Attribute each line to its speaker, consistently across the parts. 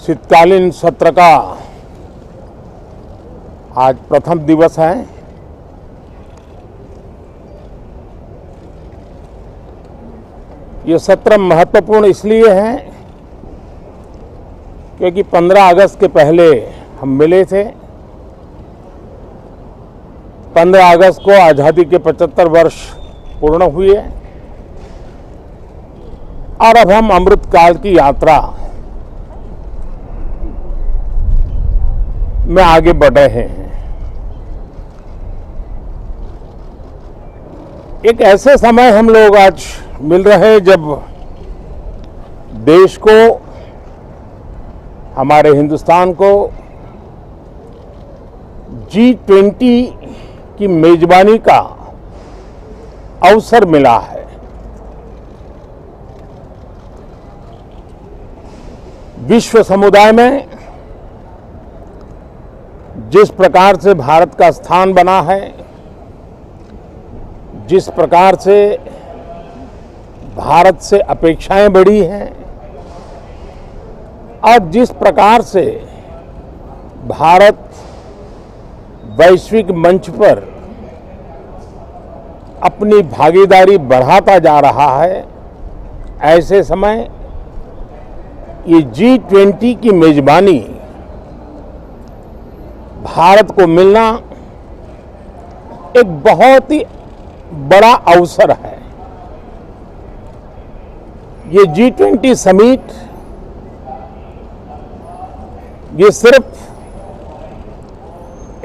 Speaker 1: शीतकालीन सत्र का आज प्रथम दिवस है। ये सत्र महत्वपूर्ण इसलिए है क्योंकि 15 अगस्त के पहले हम मिले थे। 15 अगस्त को आज़ादी के 75 वर्ष पूर्ण हुए और अब हम अमृतकाल की यात्रा में आगे बढ़ रहे हैं। एक ऐसे समय हम लोग आज मिल रहे हैं जब देश को, हमारे हिंदुस्तान को G20 की मेजबानी का अवसर मिला है। विश्व समुदाय में जिस प्रकार से भारत का स्थान बना है, जिस प्रकार से भारत से अपेक्षाएं बढ़ी हैं और जिस प्रकार से भारत वैश्विक मंच पर अपनी भागीदारी बढ़ाता जा रहा है, ऐसे समय ये G20 की मेजबानी भारत को मिलना एक बहुत ही बड़ा अवसर है। ये G20 समिट ये सिर्फ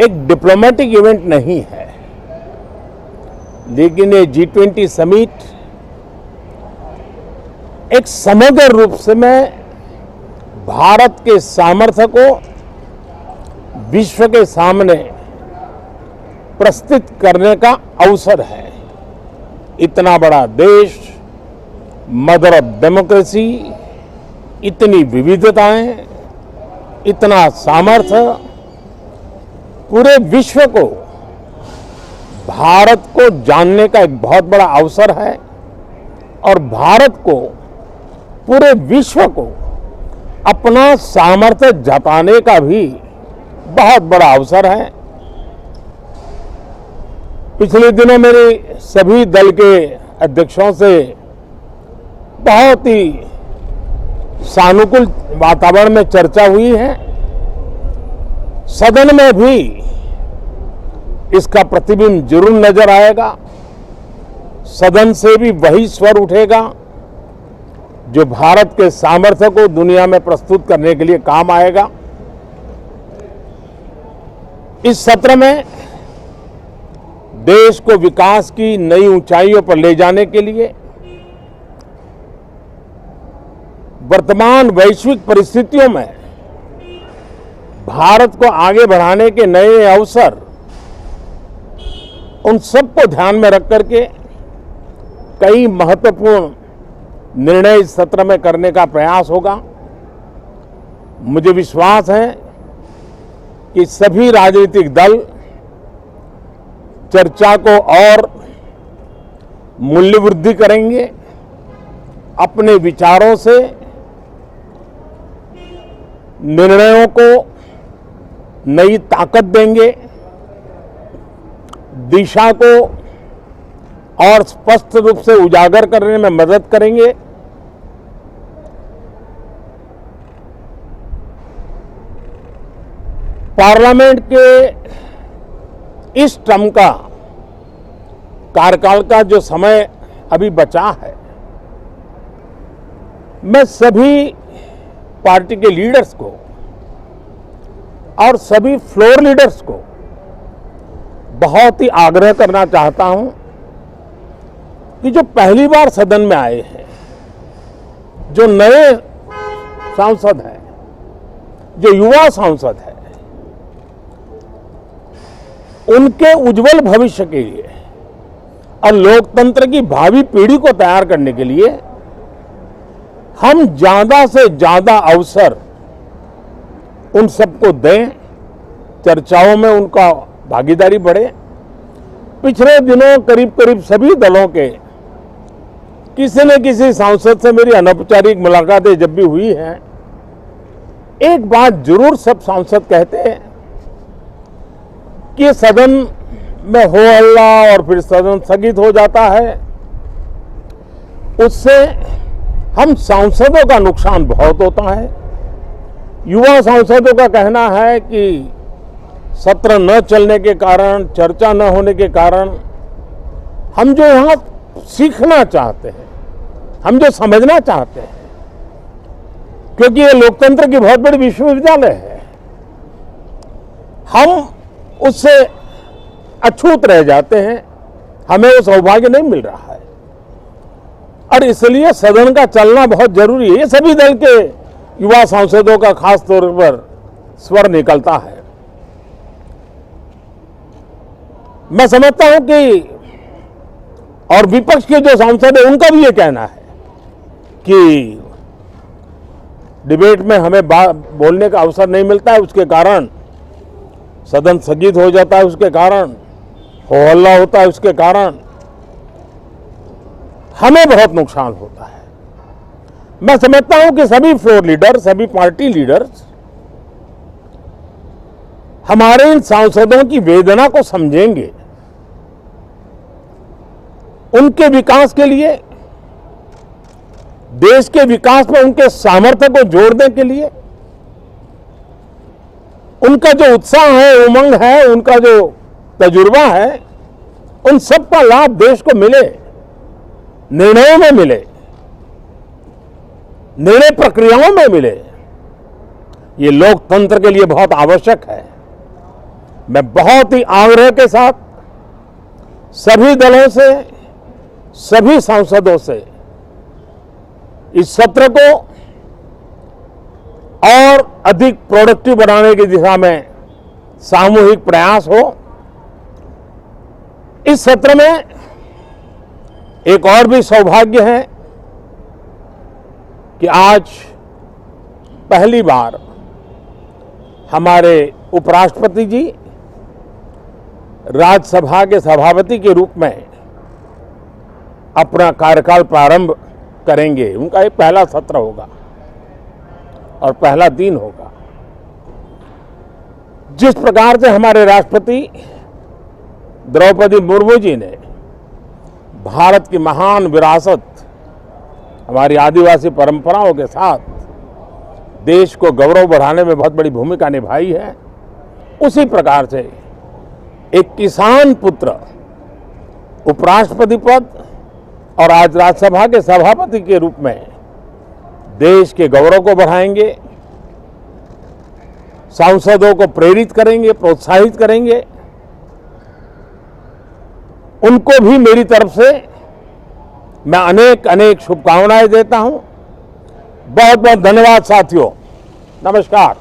Speaker 1: एक डिप्लोमेटिक इवेंट नहीं है, लेकिन ये G20 समिट एक समग्र रूप से में भारत के सामर्थ्य को विश्व के सामने प्रस्तुत करने का अवसर है। इतना बड़ा देश, मदर ऑफ डेमोक्रेसी, इतनी विविधताएं, इतना सामर्थ्य, पूरे विश्व को भारत को जानने का एक बहुत बड़ा अवसर है और भारत को, पूरे विश्व को अपना सामर्थ्य जताने का भी बहुत बड़ा अवसर है। पिछले दिनों मेरे सभी दल के अध्यक्षों से बहुत ही सानुकूल वातावरण में चर्चा हुई है। सदन में भी इसका प्रतिबिंब जरूर नजर आएगा। सदन से भी वही स्वर उठेगा जो भारत के सामर्थ्य को दुनिया में प्रस्तुत करने के लिए काम आएगा। इस सत्र में देश को विकास की नई ऊंचाइयों पर ले जाने के लिए वर्तमान वैश्विक परिस्थितियों में भारत को आगे बढ़ाने के नए अवसर, उन सबको ध्यान में रख करके कई महत्वपूर्ण निर्णय इस सत्र में करने का प्रयास होगा। मुझे विश्वास है कि सभी राजनीतिक दल चर्चा को और मूल्य वृद्धि करेंगे, अपने विचारों से निर्णयों को नई ताकत देंगे, दिशा को और स्पष्ट रूप से उजागर करने में मदद करेंगे। पार्लियामेंट के इस टर्म का कार्यकाल का जो समय अभी बचा है, मैं सभी पार्टी के लीडर्स को और सभी फ्लोर लीडर्स को बहुत ही आग्रह करना चाहता हूं कि जो पहली बार सदन में आए हैं, जो नए सांसद हैं, जो युवा सांसद हैं, उनके उज्जवल भविष्य के लिए और लोकतंत्र की भावी पीढ़ी को तैयार करने के लिए हम ज्यादा से ज्यादा अवसर उन सबको दें, चर्चाओं में उनका भागीदारी बढ़े। पिछले दिनों करीब करीब सभी दलों के किसी न किसी सांसद से मेरी अनौपचारिक मुलाकातें जब भी हुई हैं, एक बात जरूर सब सांसद कहते हैं कि सदन में हो हल्ला और फिर सदन स्थगित हो जाता है, उससे हम सांसदों का नुकसान बहुत होता है। युवा सांसदों का कहना है कि सत्र न चलने के कारण, चर्चा न होने के कारण हम जो यहां सीखना चाहते हैं, हम जो समझना चाहते हैं, क्योंकि ये लोकतंत्र की बहुत बड़ी विश्वविद्यालय है, हम उससे अछूत रह जाते हैं, हमें वो सौभाग्य नहीं मिल रहा है और इसलिए सदन का चलना बहुत जरूरी है। ये सभी दल के युवा सांसदों का खास तौर पर स्वर निकलता है। मैं समझता हूं कि और विपक्ष के जो सांसद है उनका भी ये कहना है कि डिबेट में हमें बोलने का अवसर नहीं मिलता है, उसके कारण सदन स्थगित हो जाता है, उसके कारण हो हल्ला होता है, उसके कारण हमें बहुत नुकसान होता है। मैं समझता हूं कि सभी फ्लोर लीडर, सभी पार्टी लीडर्स हमारे इन सांसदों की वेदना को समझेंगे, उनके विकास के लिए, देश के विकास में उनके सामर्थ्य को जोड़ने के लिए, उनका जो उत्साह है, उमंग है, उनका जो तजुर्बा है, उन सब का लाभ देश को मिले, निर्णयों में मिले, निर्णय प्रक्रियाओं में मिले, ये लोकतंत्र के लिए बहुत आवश्यक है। मैं बहुत ही आग्रह के साथ सभी दलों से, सभी सांसदों से इस सत्र को और अधिक प्रोडक्टिव बनाने की दिशा में सामूहिक प्रयास हो। इस सत्र में एक और भी सौभाग्य है कि आज पहली बार हमारे उपराष्ट्रपति जी राज्यसभा के सभापति के रूप में अपना कार्यकाल प्रारंभ करेंगे। उनका ये पहला सत्र होगा और पहला दिन होगा। जिस प्रकार से हमारे राष्ट्रपति द्रौपदी मुर्मू जी ने भारत की महान विरासत, हमारी आदिवासी परंपराओं के साथ देश को गौरव बढ़ाने में बहुत बड़ी भूमिका निभाई है, उसी प्रकार से एक किसान पुत्र उपराष्ट्रपति पद और आज राज्यसभा के सभापति के रूप में देश के गौरव को बढ़ाएंगे, सांसदों को प्रेरित करेंगे, प्रोत्साहित करेंगे। उनको भी मेरी तरफ से मैं अनेक अनेक शुभकामनाएं देता हूं। बहुत बहुत धन्यवाद साथियों। नमस्कार।